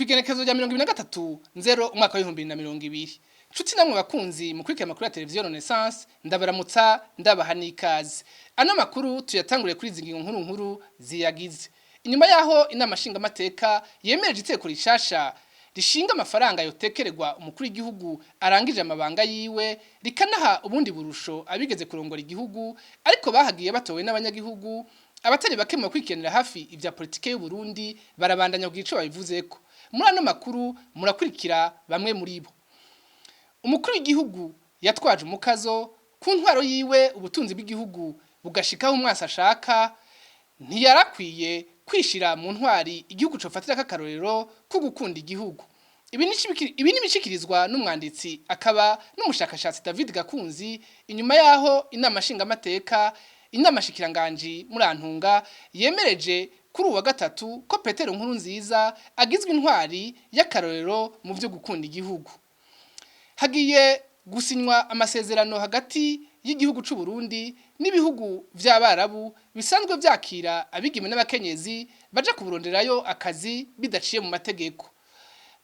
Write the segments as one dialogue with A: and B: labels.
A: kwigenekezo rya 2023 umwaka wa 2020. Nshuti namwe bakunzi mukurikira amakuru ya televiziyo Renaissance, ndabaramutsa ndabaha n'ikaze. Ano makuru tuyatanguriye kuri izi ngingo nkuru ziyagize. Inyuma yaho inama nshingamateka yemereje iteko rishasha rishinga amafaranga yotekererwa umukuru w'igihugu arangije amabanga yiwe, rikanaha ubundi burusho abigeze kurongora igihugu, ariko bahagiye batowe n'abanyagihugu. Abatari bake mu kwikenera hafi ivya politike y'Uburundi barabandanya kugico babivuzeko. Muri ano makuru murakurikira bamwe muri bo. Umukuru w'igihugu yatwaje umukazo ku ntwaro yiwe, ubutunzi bw'igihugu bugashikaho umwasa ashaka, ntiyarakwiye kwishira mu ntwari igihugu cofatira k'akarorero ko gukunda igihugu. Ibi nibishikirizwa n'umwanditsi akaba n'umushakashatsi David Gakunzi inyuma yaho inama nshingamateka inama shikiranganji muri Antunga yemereje kuri uwa gatatu ko Petero Nkurunziza agizwe intwari y'akarorero mu byo gukunda igihugu. Hagiye gusinywa amasezerano hagati y'igihugu c'u Burundi n'ibihugu vy'abarabu bisanzwe vyakira abigime n'abakenyezi baje kuronderayo akazi bidaciye mu mategeko.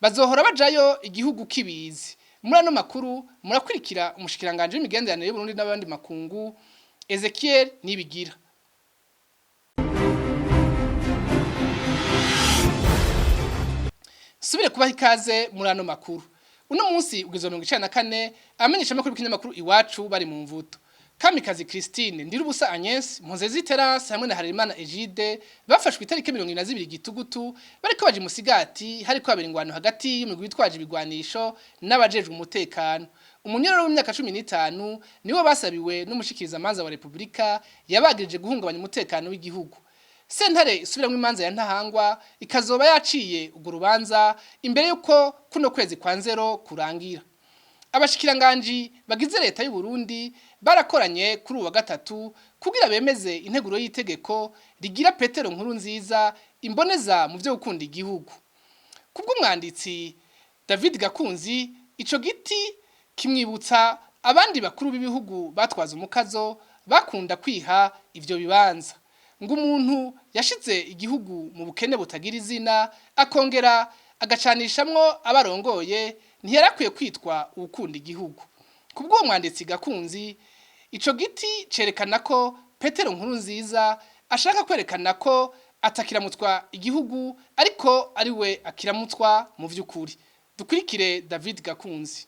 A: Bazohora bajayo igihugu kibizi. Muri ano makuru murakurikira umushikiranganje w'imigenderanire y'Uburundi n'abandi makungu Ezechiel Nibigira. Subire kubaha ikaze muri ano makuru. Uno munsi ugizwe 94 amenyesha makuru b'ikinyamakuru iwacu bari mu mvuto. Kamikazi Christine Ndirubusa Agnes Mpozezi Terence hamwe na Harimana Egide bafashwe itariki 22 gitugutu bariko baje musigati hariko haberingwano hagati y'umugwi witwaje ibigwanisho n'abajejwe umutekano. Umunyororo w'imyaka 15 niwe basabiwe n'umushikiriza manza wa Republika yabagirije guhungabanya umutekano w'igihugu. Sentare isubiramwe imanza ya ntahangwa ikazoba yaciye ugo rubanza imbere yuko kuno kwezi kwa 0 kurangira. Abashikiranganji bagize leta y'u Burundi barakoranye kuri uwa gatatu kugira bemeze integuro y'itegeko rigira Petero Nkurunziza imboneza mu byo gukunda igihugu. Kubw'umwanditsi David Gakunzi ico giti kimwibutsa abandi bakuru b'ibihugu batwaza umukazo bakunda kwiha ivyo bibanza. Ngo umuntu yashize igihugu mu bukene butagira izina akongera agacanishamwo abarongoye ntiyarakwiye kwitwa ukunda igihugu. Kubwo mwanditsi Gakunzi ico giti cerekana ko Petero Nkurunziza ashaka kwerekana ko atakiramutwa igihugu ariko ari we akiramutwa mu vy'ukuri. Dukurikire David Gakunzi.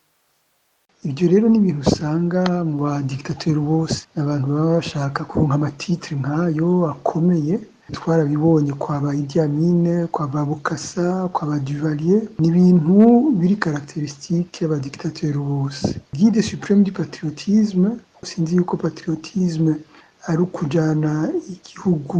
B: Ibyo rero ni ibintu usanga mu ba dictateur bose abantu baba bashaka kuronka amatitre nkayo akomeye. Twarabibonye kwa ba Idi Amin, kwa ba Bukasa, kwa ba Duvalier, ni ibintu biri caractéristique y'aba dictateur bose. Guide suprême du patriotisme, sinzi yuko patriotisme ari ukujana igihugu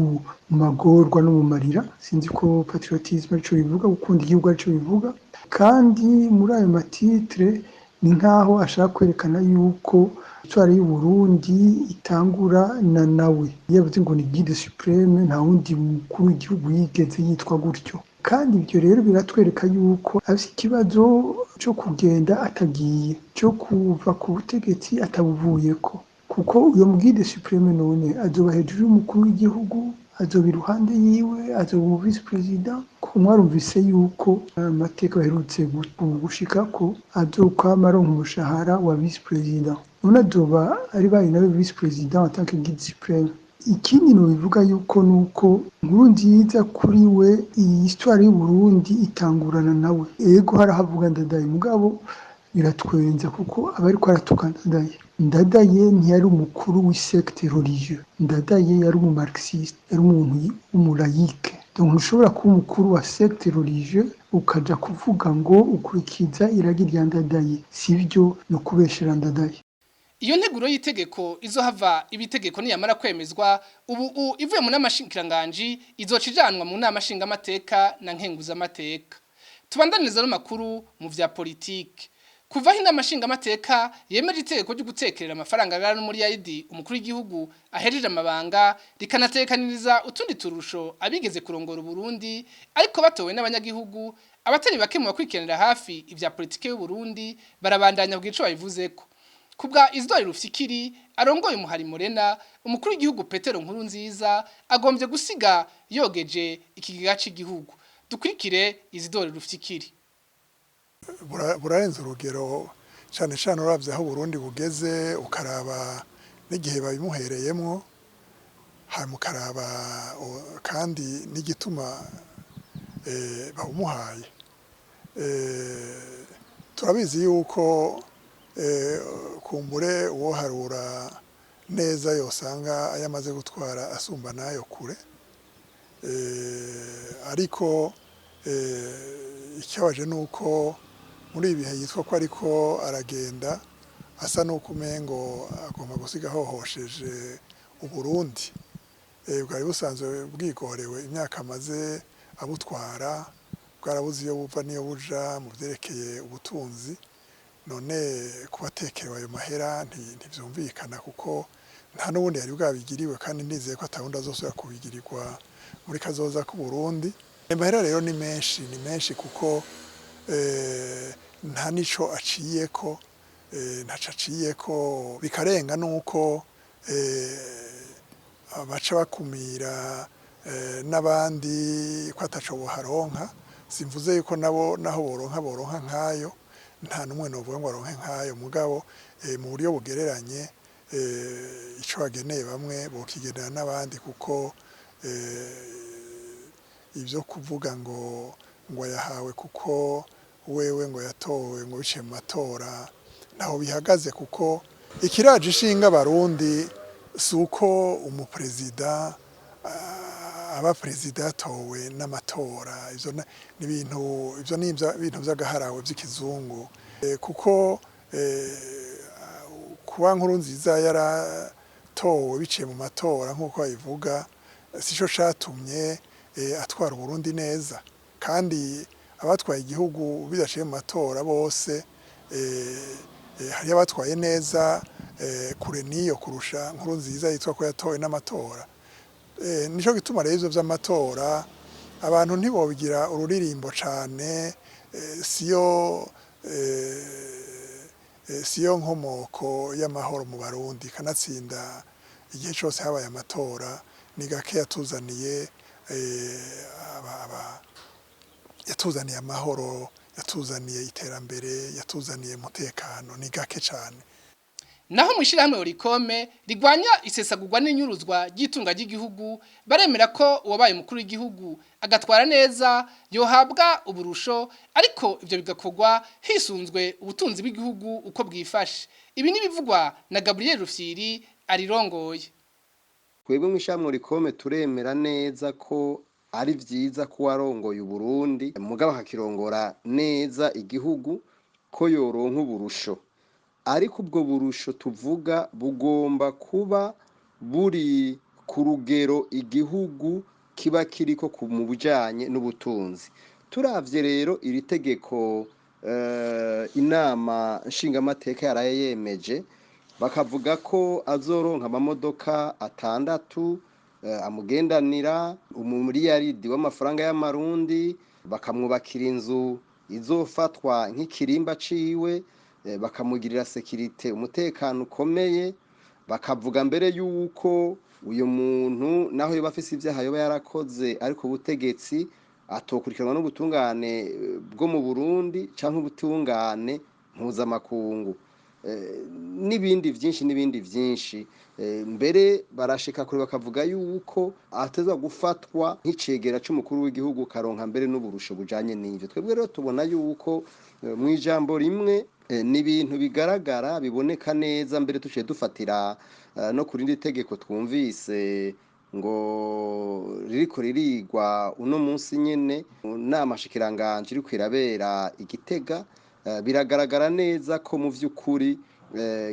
B: mu magorwa no mu marira, sinzi ko patriotisme arico bivuga, gukunda igihugu arico bivuga, kandi muri ayo matitre ni nkaho ashaka kwerekana yuko itwara y'Uburundi itangura na nawe. Yavuze ngo ni guide supreme, nta wundi mukuru w'igihugu yigeze yitwa gutyo. Kandi ibyo rero biratwereka yuko afite ikibazo cyo kugenda atagiye, cyo kuva ku butegetsi atabuvuyeko. Kuko uyo guide supreme none azoba hejuru y'umukuru w'igihugu, azoba iruhande yiwe, azoba umu vice president. Ko mwarumvise yuko amateka baherutse gushikako azokwama aronka umushahara wa vice president. None azoba ari bari nawe vice president en tant que guide supreme. Ikindi no bivuga yuko nuko Nkurunziza kuri we iyi histoire y'u Burundi itangurana nawe. Ego harahavuga Ndadaye mugabo biratwenza kuko abari ko aratuka Ndadaye. Ndadaye ntiyari umukuru w'isecte religieux. Ndadaye yari umu marxiste, yari umuntu w'umulaïque. Donc ntushobora kuba umukuru wa secte religieux ukaja kuvuga ngo ukurikiza iragi rya Ndadaye. Sivyo no kubeshera Ndadaye.
A: Iyo nteguro y'itegeko izohava ibitegeko niyamara kwemezwa ubu ivuye mu nama nshingaranganji izocijanwa mu nama nshingamateka na nkenguza amateka. Tubandaniriza no makuru mu vya politike. Kuva inama nshingamateka yemeje itegeko ryo gutekerera amafaranga angana muri yaidi umukuru w'igihugu ahejeje amabanga rikanatekaniriza utundi turusho abigeze kurongora Uburundi ariko batowe n'abanyagihugu. Abatari bake mu bakwikenera hafi ivya politike y'u Burundi barabandanya kugico babivuzeko. Kubwa Isidore Rufyikiri arongoye umuhari Morena, umukuru w'igihugu Petero Nkurunziza agombye gusiga yogeje ikigega cy'igihugu. dukurikire Isidore Rufyikiri.
C: Burarenze urugero cyane cyane uravye aho Uburundi bugeze ukaraba n'igihe babimuhereyemwo mukaraba kandi n'igituma bawumuhaye turabizi yuko kumbure uwo harura neza yosanga ayamaze gutwara asumba nayo kure ariko ikibabaje nuko muri ibihe yitwa ko ariko aragenda asa nuko umengo agomba gusiga hohosheje Uburundi bwari busanzwe bwigorewe imyaka amaze abutwara bwarabuze iyo buva niyo buja mu byerekeye ubutunzi none kubatekerewe ayo mahera ntivyumvikana kuko nta n'ubundi yari bwabigiriwe kandi nizeye ko atawundi azosubira kubigirirwa muri kazoza ku Burundi. Amahera rero ni menshi kuko nta nico aciyeko ntaco aciyeko bikarenga nuko baca bakumira n'abandi ko ataco boharonka simvuze yuko nabo naho boronka nkayo nta numwe novuga ngo aronke nkayo mugabo mu buryo bugereranye ico bageneye bamwe bokigenera n'abandi kuko ivyo kuvuga ngo yahawe kuko wewe ngo yatowe ngo biciye mu matora naho bihagaze kuko ikiraje ishinga abarundi suko umuperezida aba perezida yatowe n'amatora ivyo ni ibintu vy'agaharawe vy'ikizungu kuko kuba Nkurunziza yaratowe biciye mu matora nk'uko babivuga sico catumye atwara Uburundi neza kandi abatwaye igihugu bidaciye mu matora bose hari abatwaye neza kure niyo kurusha Nkurunziza yitwa ko yatowe n'amatora nico gituma rero ivyo vy'amatora abantu ntibobigira ururirimbo cane siyo nkomoko y'amahoro mu Barundi kanatsinda igihe cyose habaye amatora ni gake yatuzaniye yatuzaniye amahoro yatuzaniye iterambere yatuzaniye umutekano ni gake cyane.
A: Naho mwishirahamwe Orikome rigwanya isesagurwa n'inyuruzwa ry'itunga ry'igihugu baremera ko uwabaye umukuru w'igihugu agatwara neza yohabwa uburusho ariko ivyo bigakorwa hisunzwe ubutunzi bw'igihugu uko bwifashe. Ibi nibivugwa na Gabriel Rufyiri arirongoye.
D: Twebwe mwishirahamwe Orikome turemera neza ko ari vyiza ko warongoye Uburundi mugabo hakirongora neza igihugu ko yoronka uburusho ariko ubwo burusho tuvuga bugomba kuba buri ku rugero igihugu kiba kiriko mu bujanye n'ubutunzi. Turavye rero iri tegeko inama nshingamateka yaraye yemeje bakavuga ko azoronka amamodoka 6 amugendanira umuriyaridi w'amafaranga y'amarundi bakamwubakira inzu izofatwa nk'ikirimba ciwe bakamugirira sekirite umutekano ukomeye bakavuga mbere yuko uyu muntu naho yoba afise ivyaha yoba yarakoze ariko ubutegetsi atokurikiranwa n'ubutungane bwo mu Burundi canke ubutungane mpuzamakungu n'ibindi vyinshi mbere barashika kure bakavuga yuko atezwa gufatwa nk'icegera c'umukuru w'igihugu karonka mbere n'uburusho bujanye n'ivyo. Twebwe rero tubona yuko mwijambo rimwe n'ibintu bigaragara biboneka neza mbere tuciye dufatira no kurindi tegeko twumvise ngo ririko ririgwa uno munsi nyene n'amashikiranganje iri kwirabera Igitega biragaragara neza ko mu vy'ukuri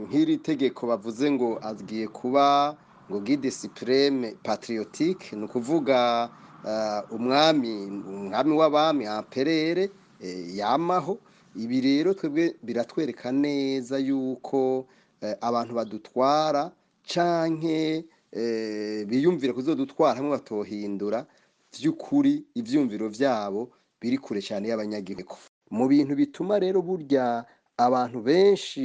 D: nk'iri tegeko bavuze ngo agiye kuba ngo guide supreme patriotique ni ukuvuga umwami w'abami amperere yamaho. Ibi rero twebwe biratwereka neza yuko abantu badutwara canke biyumvira kuzodutwara hamwe batohindura vy'ukuri ivyumviro vyabo biri kure cyane y'abanyagihugu. Mu bintu bituma rero burya abantu benshi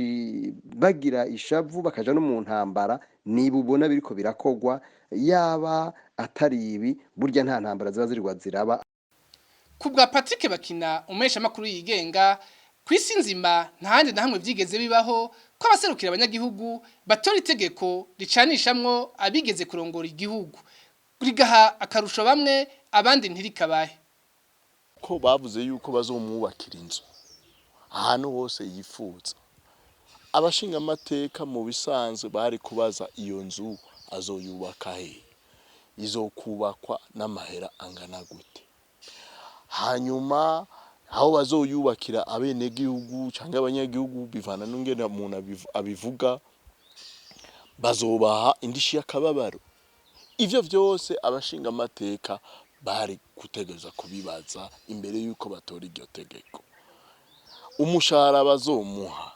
D: bagira ishavu bakaja no mu ntambara nibubona biriko birakogwa yaba atari ibi burya nta ntambara ziba zirwa ziraba.
A: kubwa Patrick Bakina umesha makuru yigenga kwisi nzima ntahandi na hamwe vyigeze bibaho ko abaserukira abanyagihugu batora itegeko ricanishamwo abigeze kurongora igihugu rigaha akarusho bamwe abandi ntirikabahe
E: ko bavuze yuko bazomwubakira inzu ahantu hose yifuza. Abashinga amateka mu bisanzwe bari kubaza iyo nzu azoyubaka he, izokubakwa n'amahera angana gute, hanyuma aho bazoyubakira abenegihugu cyangwa abanyagihugu bivana n'ungene umuntu abivuga, bazobaha indishi y'akababaro. Ivyo vyose abashinga amateka bari gutegereza kubibaza imbere yuko batora iryo tegeko. Umushahara bazomuha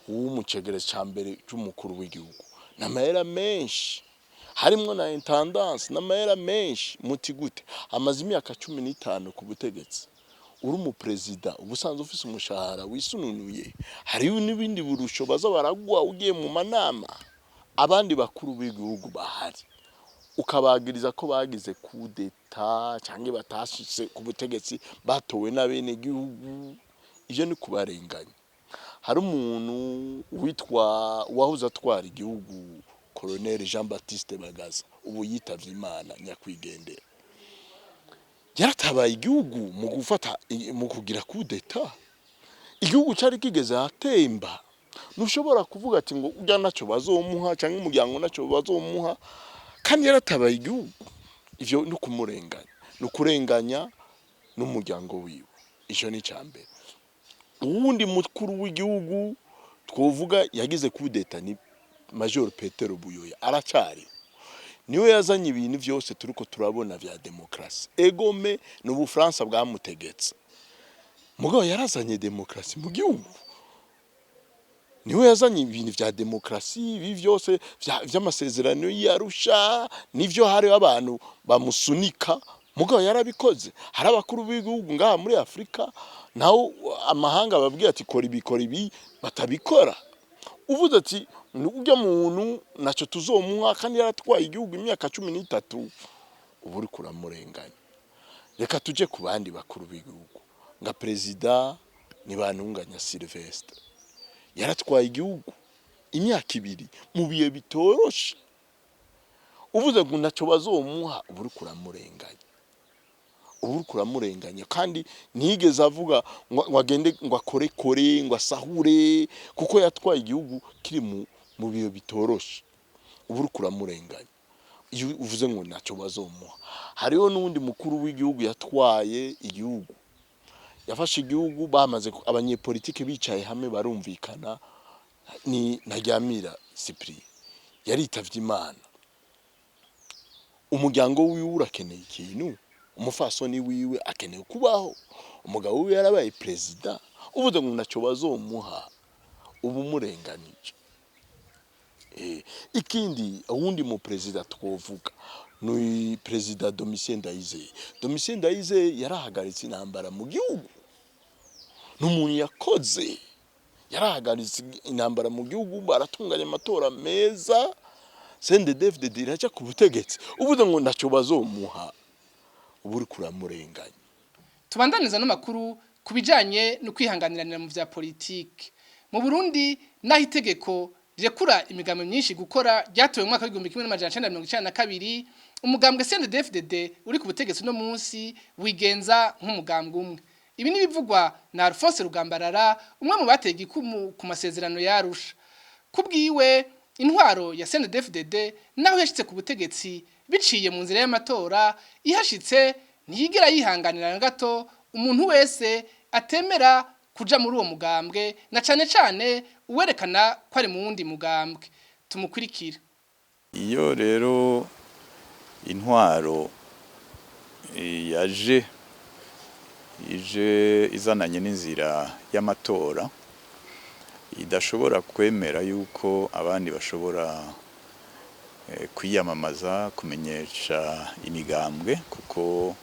E: w'umucegereza ca mbere c'umukuru w'igihugu n'amahera menshi, harimwo na intendance n'amahera menshi. Muti gute amaze imyaka 15 ku butegetsi, uri umuperezida ubusanzwe ufise umushahara wisununuye, hariyo n'ibindi burusho baza baragwa ugiye mu manama, abandi bakuru b'igihugu bahari ukabagiriza ko bagize kudeta cyangwa batashitse ku butegetsi batowe n'abene gihugu. Ivyo ni kubarenganya. Hari umuntu witwa wahuza atwara igihugu Colonel Jean Baptiste Bagaza, ubu yitavye Imana nyakwigendera, yaratabaye igihugu mu gufata mu kugira kudeta. Igihugu cari kigeze atemba, nushobora kuvuga ati ngo ujya naco bazomuha cyangwa umuryango naco bazomuha, kandi yaratabaye igihugu. Ivyo ni kumurenganya, no kurenganya n'umuryango wiwe. Ico ni cyambere. Uwundi mukuru w'igihugu twovuga yagize kudeta ni Major Petero Buyoya, aracari niwe yazanye ibintu vyose turiko turabona vya demokrasi. Egome no Bufaransa bwamutegetse, mugabo yarazanye demokrasi mu gihugu. Niwe yazanye ibintu vya demokrasi, ibi vyose vy'amasezerano y'Arusha, nivyo hari abantu bamusunika, mugabo yarabikoze. Hari abakuru b'igihugu ngaha muri Afrika naho amahanga babwiye ati kora ibi batabikora. Uvuze ati ujya muntu naco tuzomuha kandi yaratwaye igihugu imyaka 13, ubu uri kuramurenganya. Reka tuje ku bandi bakuru b'igihugu nga president Ntibantunganya Sylvestre, yaratwaye igihugu imyaka 2 mu biye bitoroshe. Uvuze ngo naco bazomuha, ubu uri kuramurenganya. Ubu kuramurenganya kandi ntigeze avuga ngo agende ngo akore ngo asahure, kuko yatwaye igihugu kiri mu biyo bitoroshe. Ubu kuramurenganya. Iyo uvuze ngo naco bazomuha, hariho n'undi mukuru w'igihugu yatwaye igihugu, yafashe igihugu bamaze abanyepolitike bicaye hamwe barumvikana, ni Ntaryamira Cyprien, yaritavye Imana. Umuryango wiwe urakeneye ikintu, umufasoni wiwe akeneye kubaho, umugabo wiwe yarabaye president. Uvuze ngo naco bazomuha, ubu murenganije. Ikindi uwundi mu president twovuga ni president Domitien Ndayizeye yarahagaritse intambara mu gihugu. N'umuntu yakoze, yarahagaritse intambara mu gihugu, baratunganya amatora meza, CNDD-FDD iraca ku butegetsi. Uvuze ngo naco bazomuha, ubu uri kuramurenganya.
A: Tubandaniza n'amakuru kubijanye no kwihanganiranira mu vya politike. Mu Burundi naho itegeko rirekura imigambi myinshi gukora ryatowe mu mwaka wa 1992, umugambwe CNDD-FDD uri ku butegetsi no munsi wigenza nk'umugambwe umwe. Ibi nibivugwa na Alphonse Rugambarara, umwe mu batega ikumu ku masezerano y'Arusha. Kubwiwe intwaro ya CNDD-FDD naho yashitse ku butegetsi biciye mu nzira y'amatora, ihashitse ntiyigera yihanganira na gato umuntu wese atemera kuja muri uwo mugambwe, na cane uwerekana ko ari mu wundi mugambwe. Tumukurikira.
F: Iyo rero intwaro ije izananye n'inzira y'amatora, idashobora kwemera yuko abandi bashobora kwiyamamaza kumenyesha imigambwe, kuko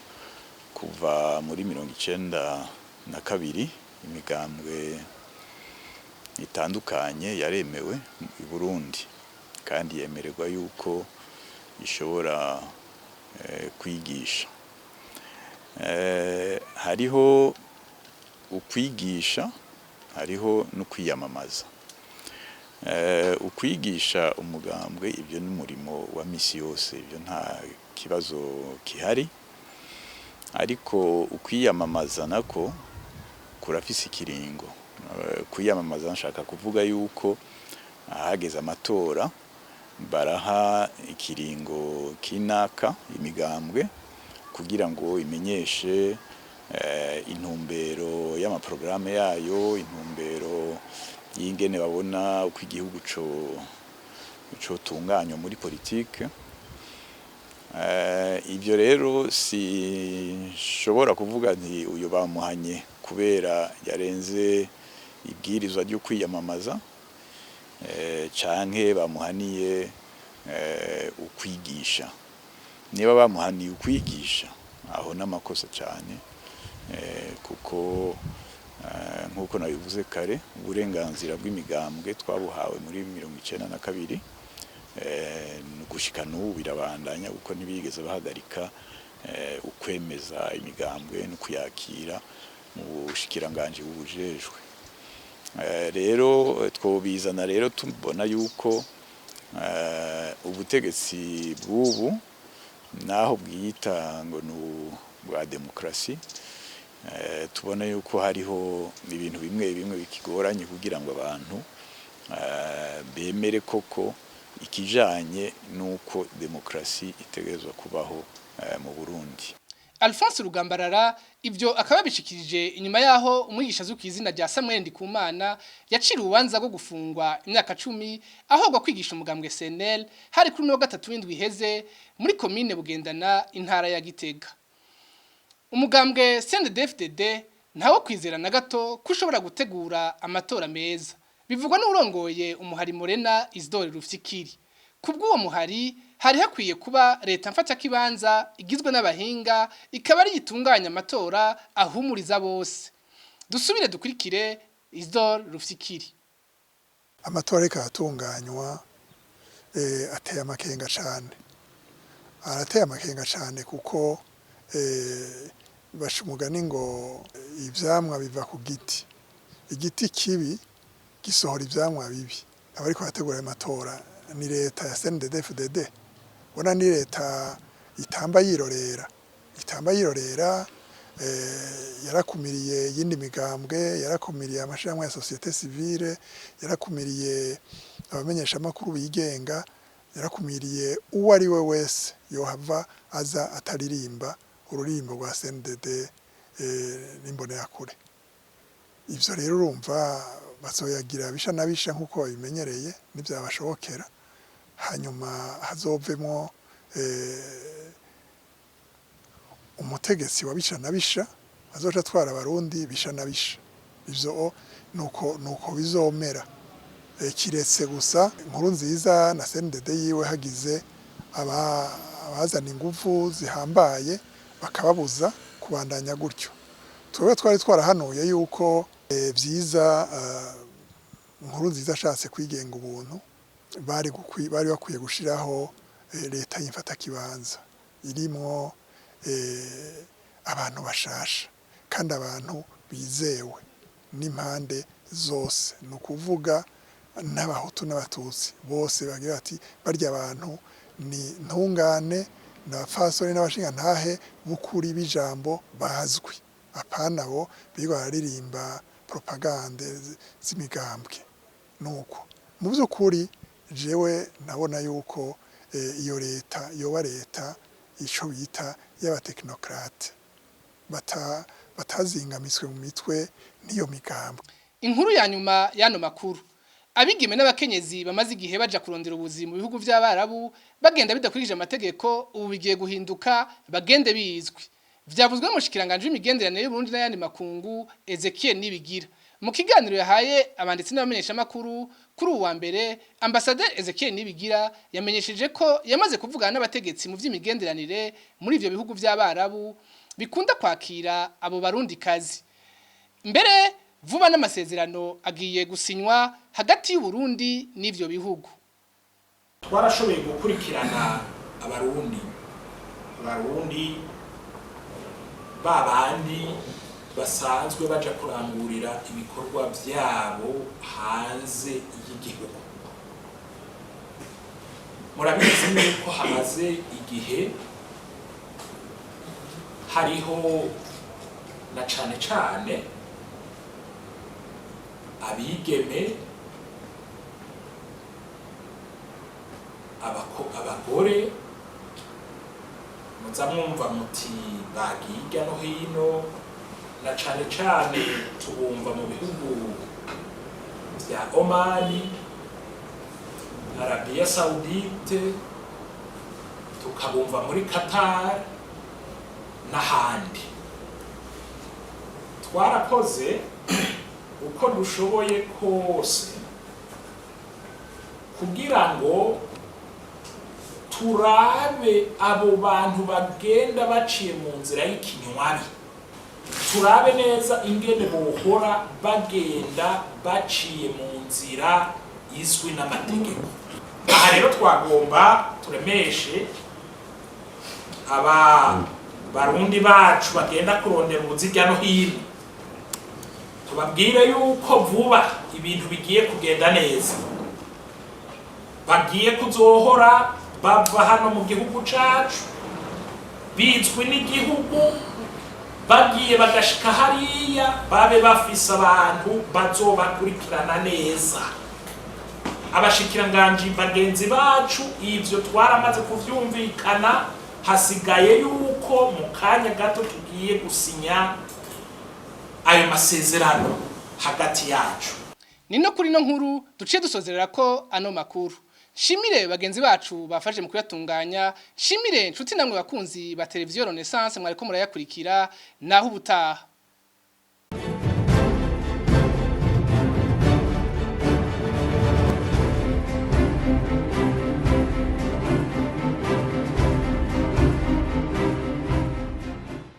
F: kuva muri 1992 imigambwe itandukanye yaremewe i Burundi, kandi yemererwa yuko ishobora kwigisha. hariho ukwigisha, hariho no kwiyamamaza. Ukwigisha umugambwe ibyo n'umurimo wa misi yose, ibyo nta kibazo kihari, ariko ukwiyamamaza nako kurafise ikiringo. Kwiyamamaza nshaka kuvuga yuko ahageze amatora baraha ikiringo kinaka imigambwe kugira ngo imenyeshe intumbero y'amaprograme yayo, intumbero y'ingene babona uko igihugu co tunganywa muri politike. Ibyo rero shobora kuvuga nti uyu bamuhanye kubera yarenze ibwirizwa ryo kwiyamamaza, canke bamuhaniye ukwigisha. Niba bamuhaniye ukwigisha aho n'amakosa cyane, kuko nkuko nabivuze kare, uburenganzira bw'imigambwe twabuhawe muri 1992, gushika n'ubu birabandanya kuko ntibigeze bahagarika ukwemeza imigambwe no kuyakira mu bushikiranganje bubujejwe. Rero twobizana rero tubona yuko ubutegetsi bw'ubu naho bwita ngo bwa demokrasi, tubona yuko hariho ibintu bimwe bimwe bikigoranye kugira ngo abantu bemere koko ikijanye nuko demokrasi itegerezwa kubaho mu Burundi.
A: Alphonse Rugambarara ibyo akaba bishikirije inyuma yaho umwigisha z'ukizina rya Samuel Ndikumana yacira ubanza bwo gufungwa imyaka 10 ahogwa kwigisha umugambwe SNL hari kuri no gatatu w'indwi heze muri commune Bugendana intara ya Gitega. Umugambwe CNDD-FDD ntawo kwizera na gato kushobora gutegura amatora meza. Bivugwa n'urongoye umuhari Morena Isidore Rufyikiri. Kubw'uwo muhari hari hakwiye kuba leta mfata kibanza igizwe n'abahinga ikaba ari gitunganya amatora ahumuriza bose. Dusubire dukurikire Isidore Rufyikiri.
C: Amatora ikatunganywa ateye amakenga cyane. Arateye amakenga cyane kuko bashumugani ngo ivyamwa biva ku giti. Igiti kibi gisohora ivyamwa bibi. Abariko bategura amatora ni leta ya CNDD-FDD. Bona ni leta itamba yirorera yarakumiriye yindi migambwe, yarakumiriye amashyirahamwe ya societe civile, yarakumiriye abamenyesha makuru bigenga, yarakumiriye uwo ari we wese yohava aza ataririmba ururimbo rwa CNDD n'imbonerakure. Ivyo rero urumva bazoyagira bisha nabisha nkuko babimenyereye n'ivyabashobokera, hanyuma hazovemo umutegetsi wabisha nabisha azoca twara abarundi bisha nabisha. Ivyo nuko bizomera. Kiretse gusa inkuru nziza na CNDD yiwe hagize abazana ingufu zihambaye bakababuza kubandanya gutyo. Twebwe twari twarahanuye yuko vyiza inkuru nziza ashatse kwigenga ubuntu bari bakwiye gushiraho leta y'imfata kibanza irimwo abantu bashasha kandi abantu bizewe n'impande zose, no kuvuga n'abahutu n'abatutsi bose bagira ati barya abantu ni ntungane n'abafasoni n'abashinga ntahe bukuri bijambo bazwi, apana bo biga baririmba propagande z'imigambwe. Nuko mu by'ukuri jewe nabona yuko iyo leta yoba leta ico bita y'abateknokrate batazingamiswe mu mitwe niyo migambwe.
A: Inkuru ya nyuma yano makuru, abigeme n'abakenyezi bamaze igihe baja kurondera ubuzima mu bihugu by'abarabu bagenda bidakurije amategeko ubu bigiye guhinduka bagende bizwi. Vyavuzwe mu shikiranganje w'imigenderanire y'Uburundi n'ayandi makungu Ezechiel Nibigira. Mu kiganiro yahaye abanditsi n'abamenyesha makuru kuri uwa mbere, Ambassadeur Ezechiel Nibigira yamenyesheje ko yamaze kuvugana n'abategetsi mu vy'imigenderanire muri ivyo bihugu by'abarabu bikunda kwakira abo barundi kazi. Mbere vuba n'amasezerano agiye gusinywa hagati y'Uburundi n'ivyo bihugu.
G: Twarashoboye gukurikirana abarundi babandi basanzwe baja kurangurira ibikorwa byabo hanze y'igihugu. Murabizi yuko hamaze igihe hariho na cane abigeme abagore muza mwumva muti bagiye hirya no hino, na cane tubumva mu bihugu vya Omani, Arabia Saudite, tukabumva muri Qatar n'ahandi. Twarakoze uko dushoboye kose kugira ngo turabe abo bantu bagenda baciye mu nzira y'ikinywabi, turabe neza ingene bohora bagenda baciye mu nzira izwi n'amategeko. Aha rero twagomba turemeshe barundi bacu bagenda kurondera ubuzirya no hino, tubabwire yuko vuba ibintu bigiye kugenda neza, bagiye kuzohora bava hano mu gihugu cacu bizwi n'igihugu, bagiye bagashika hariya babe bafise abantu bazobakurikirana neza. Abashikiranganji bagenzi bacu ivyo twaramaze kuvyumvikana, hasigaye yuko mu kanya gato tugiye gusinya ayo masezerano hagati yacu.
A: Nino kuri no nkuru duciye dusozerera ko ano makuru. Shimire bagenzi bacu bafashe mu kuyatunganya, shimire nshuti namwe bakunzi ba televiziyo Renaissance mwariko murayakurikira, naho ubutaha.